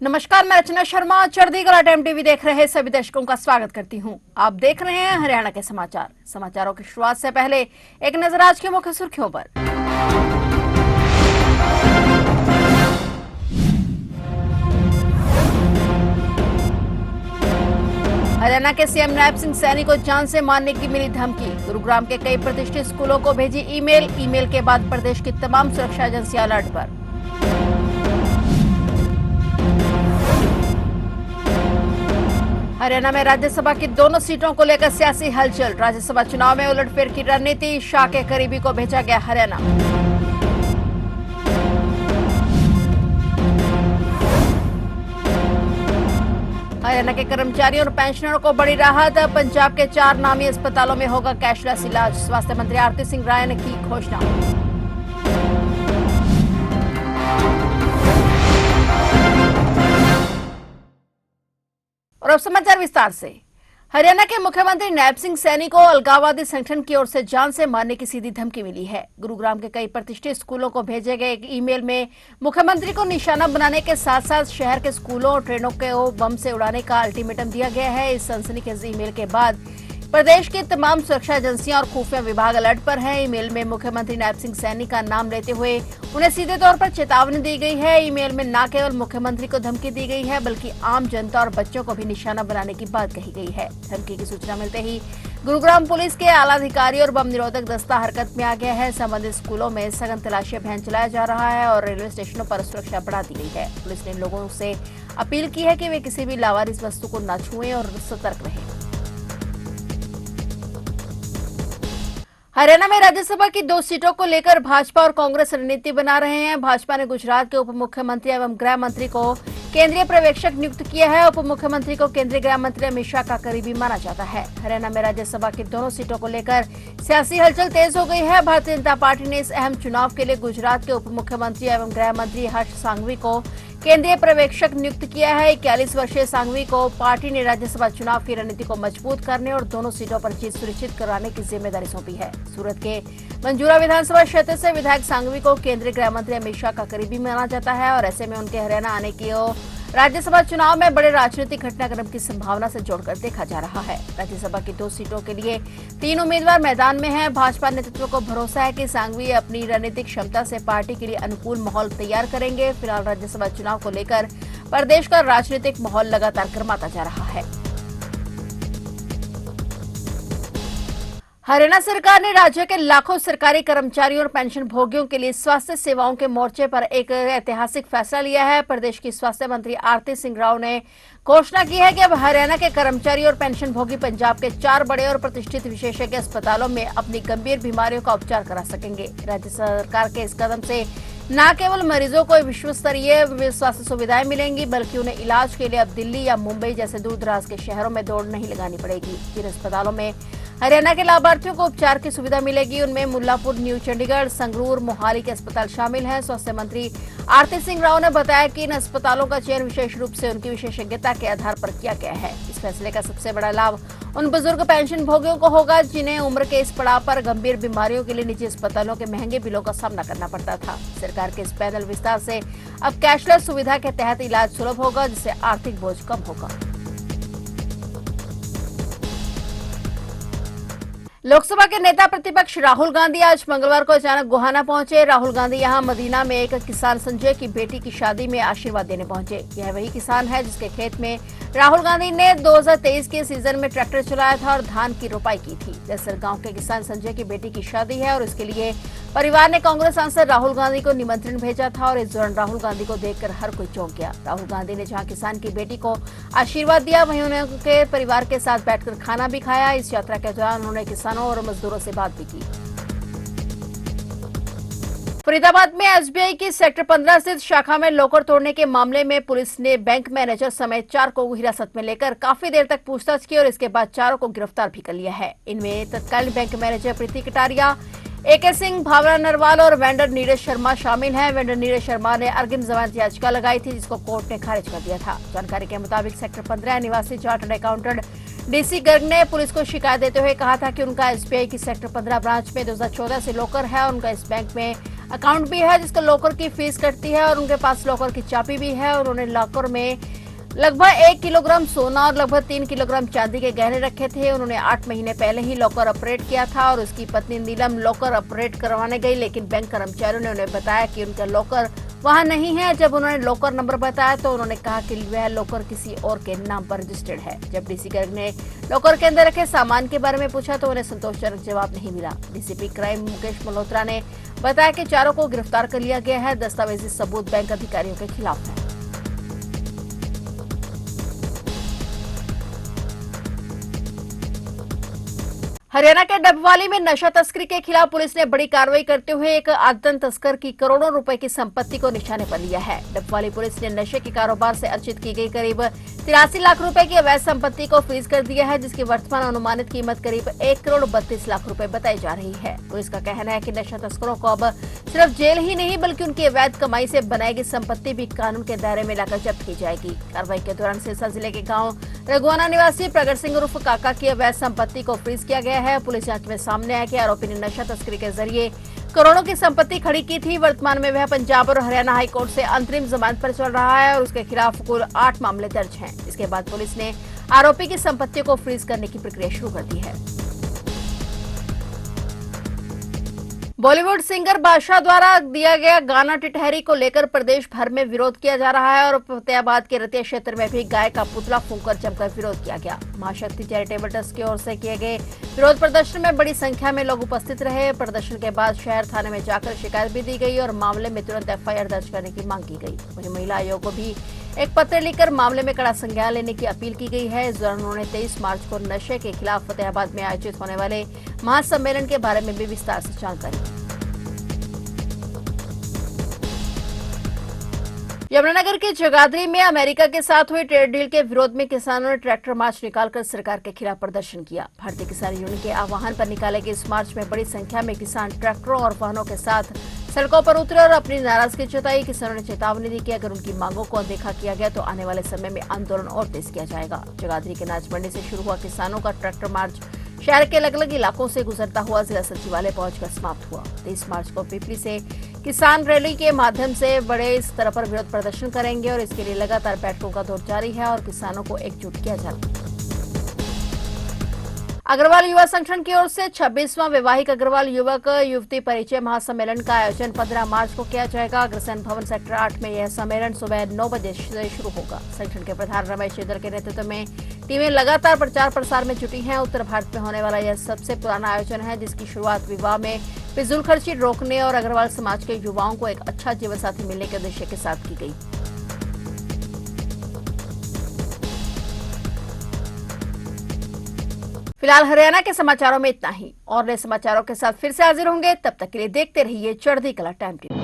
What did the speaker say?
नमस्कार, मैं रचना Sharma चढ़ीगढ़ time TV देख रहे सभी दर्शकों का स्वागत करती हूं। आप देख रहे हैं हरियाणा के समाचार। समाचारों की शुरुआत से पहले एक नजर आज की मुख्य सुर्खियों पर। हरियाणा के सीएम नायब सिंह सैनी को जान से मारने की मिली धमकी। गुरुग्राम के कई प्रतिष्ठित स्कूलों को भेजी ईमेल के बाद प्रदेश की तमाम सुरक्षा एजेंसियां अलर्ट पर। हरियाणा में राज्यसभा की दोनों सीटों को लेकर सियासी हलचल। राज्यसभा चुनाव में उलटफेर की रणनीति, शाह के करीबी को भेजा गया हरियाणा। हरियाणा के कर्मचारियों और पेंशनरों को बड़ी राहत। पंजाब के 4 नामी अस्पतालों में होगा कैशलेस इलाज। स्वास्थ्य मंत्री आरती सिंह राय ने की घोषणा। और अब समाचार विस्तार से। हरियाणा के मुख्यमंत्री नायब सिंह सैनी को अलगाववादी संगठन की ओर से जान से मारने की सीधी धमकी मिली है। गुरुग्राम के कई प्रतिष्ठित स्कूलों को भेजे गए एक ईमेल में मुख्यमंत्री को निशाना बनाने के साथ साथ शहर के स्कूलों और ट्रेनों को बम से उड़ाने का अल्टीमेटम दिया गया है। इस सनसनीखेज ईमेल के बाद प्रदेश की तमाम सुरक्षा एजेंसियां और खुफिया विभाग अलर्ट पर हैं। ईमेल में मुख्यमंत्री नायब सिंह सैनी का नाम लेते हुए उन्हें सीधे तौर पर चेतावनी दी गई है। ईमेल में न केवल मुख्यमंत्री को धमकी दी गई है बल्कि आम जनता और बच्चों को भी निशाना बनाने की बात कही गई है। धमकी की सूचना मिलते ही गुरुग्राम पुलिस के आला अधिकारी और बम निरोधक दस्ता हरकत में आ गया है। संबंधित स्कूलों में सघन तलाशी अभियान चलाया जा रहा है और रेलवे स्टेशनों पर सुरक्षा बढ़ा दी गई है। पुलिस ने लोगों से अपील की है कि वे किसी भी लावारिस वस्तु को न छुएं और सतर्क रहें। हरियाणा में राज्यसभा की 2 सीटों को लेकर भाजपा और कांग्रेस रणनीति बना रहे हैं। भाजपा ने गुजरात के उप मुख्यमंत्री एवं गृह मंत्री को केंद्रीय पर्यवेक्षक नियुक्त किया है। उप मुख्यमंत्री को केंद्रीय गृह मंत्री अमित शाह का करीबी माना जाता है। हरियाणा में राज्यसभा की दोनों सीटों को लेकर सियासी हलचल तेज हो गई है। भारतीय जनता पार्टी ने इस अहम चुनाव के लिए गुजरात के उप मुख्यमंत्री एवं गृह मंत्री हर्ष सांघवी को केंद्रीय पर्यवेक्षक नियुक्त किया है। 41 वर्षीय सांघवी को पार्टी ने राज्यसभा चुनाव की रणनीति को मजबूत करने और दोनों सीटों पर जीत सुनिश्चित कराने की जिम्मेदारी सौंपी है। सूरत के मंजूरा विधानसभा क्षेत्र से विधायक सांघवी को केंद्रीय गृह मंत्री अमित शाह का करीबी माना जाता है और ऐसे में उनके हरियाणा आने की राज्यसभा चुनाव में बड़े राजनीतिक घटनाक्रम की संभावना से जोड़कर देखा जा रहा है। राज्यसभा की 2 सीटों के लिए 3 उम्मीदवार मैदान में हैं। भाजपा नेतृत्व को भरोसा है कि सांघवी अपनी रणनीतिक क्षमता से पार्टी के लिए अनुकूल माहौल तैयार करेंगे। फिलहाल राज्यसभा चुनाव को लेकर प्रदेश का राजनीतिक माहौल लगातार गर्माता जा रहा है। हरियाणा सरकार ने राज्य के लाखों सरकारी कर्मचारियों और पेंशन भोगियों के लिए स्वास्थ्य सेवाओं के मोर्चे पर एक ऐतिहासिक फैसला लिया है। प्रदेश की स्वास्थ्य मंत्री आरती सिंह राव ने घोषणा की है कि अब हरियाणा के कर्मचारी और पेंशन भोगी पंजाब के 4 बड़े और प्रतिष्ठित विशेषज्ञ अस्पतालों में अपनी गंभीर बीमारियों का उपचार करा सकेंगे। राज्य सरकार के इस कदम से न केवल मरीजों को विश्व स्तरीय स्वास्थ्य सुविधाएं मिलेंगी बल्कि उन्हें इलाज के लिए अब दिल्ली या मुंबई जैसे दूर दराज के शहरों में दौड़ नहीं लगानी पड़ेगी। जिन अस्पतालों में हरियाणा के लाभार्थियों को उपचार की सुविधा मिलेगी उनमें मुल्लापुर, न्यू चंडीगढ़, संगरूर, मोहाली के अस्पताल शामिल हैं। स्वास्थ्य मंत्री आरती सिंह राव ने बताया कि इन अस्पतालों का चयन विशेष रूप से उनकी विशेषज्ञता के आधार पर किया गया है। इस फैसले का सबसे बड़ा लाभ उन बुजुर्ग पेंशन भोगियों को होगा जिन्हें उम्र के इस पड़ाव पर गंभीर बीमारियों के लिए निजी अस्पतालों के महंगे बिलों का सामना करना पड़ता था। सरकार के इस पैनल विस्तार से अब कैशलेस सुविधा के तहत इलाज सुलभ होगा जिससे आर्थिक बोझ कम होगा। लोकसभा के नेता प्रतिपक्ष राहुल गांधी आज मंगलवार को अचानक गोहाना पहुंचे। राहुल गांधी यहां मदीना में एक किसान संजय की बेटी की शादी में आशीर्वाद देने पहुंचे। यह वही किसान है जिसके खेत में राहुल गांधी ने 2023 के सीजन में ट्रैक्टर चलाया था और धान की रोपाई की थी। दरअसल गांव के किसान संजय की बेटी की शादी है और इसके लिए परिवार ने कांग्रेस सांसद राहुल गांधी को निमंत्रण भेजा था और इस दौरान राहुल गांधी को देखकर हर कोई चौंक गया। राहुल गांधी ने जहां किसान की बेटी को आशीर्वाद दिया वहीं उनके परिवार के साथ बैठकर खाना भी खाया। इस यात्रा के दौरान उन्होंने किसानों और मजदूरों से बात भी की। फरीदाबाद में एसबीआई की सेक्टर 15 स्थित शाखा में लॉकर तोड़ने के मामले में पुलिस ने बैंक मैनेजर समेत 4 को हिरासत में लेकर काफी देर तक पूछताछ की और इसके बाद 4 को गिरफ्तार भी कर लिया है। इनमें तत्कालीन बैंक मैनेजर प्रीति कटारिया, एके सिंह, भावना नरवाल और वेंडर नीरज शर्मा शामिल हैं। वेंडर नीरज शर्मा ने अग्रिम जमानत याचिका लगाई थी जिसको कोर्ट ने खारिज कर दिया था। जानकारी के मुताबिक सेक्टर 15 निवासी चार्टर्ड अकाउंटेंट डीसी गर्ग ने पुलिस को शिकायत देते हुए कहा था कि उनका एसबीआई की सेक्टर 15 ब्रांच में 2014 से लॉकर है और उनका इस बैंक में अकाउंट भी है जिसको लॉकर की फीस कटती है और उनके पास लॉकर की चाबी भी है। उन्होंने लॉकर में लगभग 1 किलोग्राम सोना और लगभग 3 किलोग्राम चांदी के गहने रखे थे। उन्होंने 8 महीने पहले ही लॉकर ऑपरेट किया था और उसकी पत्नी नीलम लॉकर ऑपरेट करवाने गई, लेकिन बैंक कर्मचारियों ने उन्हें बताया कि उनका लॉकर वहां नहीं है। जब उन्होंने लॉकर नंबर बताया तो उन्होंने कहा कि वह लॉकर किसी और के नाम पर रजिस्टर्ड है। जब डीसी गर्ग ने लॉकर के अंदर रखे सामान के बारे में पूछा तो उन्हें संतोषजनक जवाब नहीं मिला। डीसीपी क्राइम मुकेश मल्होत्रा ने बताया कि चारों को गिरफ्तार कर लिया गया है। दस्तावेजी सबूत बैंक अधिकारियों के खिलाफ है। हरियाणा के डबवाली में नशा तस्करी के खिलाफ पुलिस ने बड़ी कार्रवाई करते हुए एक आदतन तस्कर की करोड़ों रुपए की संपत्ति को निशाने पर लिया है। डबवाली पुलिस ने नशे के कारोबार से अर्जित की गई करीब 83 लाख रुपए की अवैध संपत्ति को फ्रीज कर दिया है, जिसकी वर्तमान अनुमानित कीमत करीब 1 करोड़ 32 लाख रुपए बताई जा रही है। पुलिस का कहना है कि नशा तस्करों को अब सिर्फ जेल ही नहीं बल्कि उनकी अवैध कमाई से बनाई गई संपत्ति भी कानून के दायरे में लाकर जब्त की जाएगी। कार्रवाई के दौरान सिरसा जिले के गाँव रघुआना निवासी प्रगट सिंह उर्फ काका की अवैध संपत्ति को फ्रीज किया गया है। पुलिस जांच में सामने आया कि आरोपी ने नशा तस्करी के जरिए करोड़ों की संपत्ति खड़ी की थी। वर्तमान में वह पंजाब और हरियाणा हाईकोर्ट से अंतरिम जमानत पर चल रहा है और उसके खिलाफ कुल 8 मामले दर्ज हैं। इसके बाद पुलिस ने आरोपी की संपत्तियों को फ्रीज करने की प्रक्रिया शुरू कर दी है। बॉलीवुड सिंगर बादशाह द्वारा दिया गया गाना टिटहरी को लेकर प्रदेश भर में विरोध किया जा रहा है और फतेहाबाद के रतिया क्षेत्र में भी गाय का पुतला फूंककर जमकर विरोध किया गया। महाशक्ति चैरिटेबल ट्रस्ट की ओर से किए गए विरोध प्रदर्शन में बड़ी संख्या में लोग उपस्थित रहे। प्रदर्शन के बाद शहर थाने में जाकर शिकायत भी दी गई और मामले में तुरंत एफआईआर दर्ज करने की मांग की गई। वहीं महिला आयोग को भी एक पत्र लिखकर मामले में कड़ा संज्ञान लेने की अपील की गई है। इस दौरान उन्होंने 23 मार्च को नशे के खिलाफ फतेहाबाद में आयोजित होने वाले महासम्मेलन के बारे में भी विस्तार से जानकारी। यमुनानगर के जगाधरी में अमेरिका के साथ हुई ट्रेड डील के विरोध में किसानों ने ट्रैक्टर मार्च निकालकर सरकार के खिलाफ प्रदर्शन किया। भारतीय किसान यूनियन के आह्वान पर निकाले गए इस मार्च में बड़ी संख्या में किसान ट्रैक्टरों और वाहनों के साथ सड़कों पर उतरे और अपनी नाराजगी जताई। किसानों ने चेतावनी दी कि अगर उनकी मांगों को अनदेखा किया गया तो आने वाले समय में आंदोलन और तेज किया जाएगा। जगाधरी के नाच मंडी से शुरू हुआ किसानों का ट्रैक्टर मार्च शहर के अलग अलग इलाकों से गुजरता हुआ जिला सचिवालय पहुंचकर समाप्त हुआ। 23 मार्च को पिपली से किसान रैली के माध्यम से बड़े स्तर पर विरोध प्रदर्शन करेंगे और इसके लिए लगातार बैठकों का दौर जारी है और किसानों को एकजुट किया जाता है। अग्रवाल युवा संगठन की ओर से 26वां वैवाहिक अग्रवाल युवक युवती परिचय महासम्मेलन का आयोजन 15 मार्च को किया जाएगा। अग्रसेन भवन सेक्टर 8 में यह सम्मेलन सुबह 9 बजे से शुरू होगा। संगठन के प्रधान रमेश शेदर के नेतृत्व में टीमें लगातार प्रचार प्रसार में जुटी हैं। उत्तर भारत में होने वाला यह सबसे पुराना आयोजन है जिसकी शुरुआत विवाह में फिजूल खर्ची रोकने और अग्रवाल समाज के युवाओं को एक अच्छा जीवन साथी मिलने के उद्देश्य के साथ की गई। फिलहाल हरियाणा के समाचारों में इतना ही और नए समाचारों के साथ फिर से हाजिर होंगे। तब तक के लिए देखते रहिए चढ़ती कला टाइम टीवी।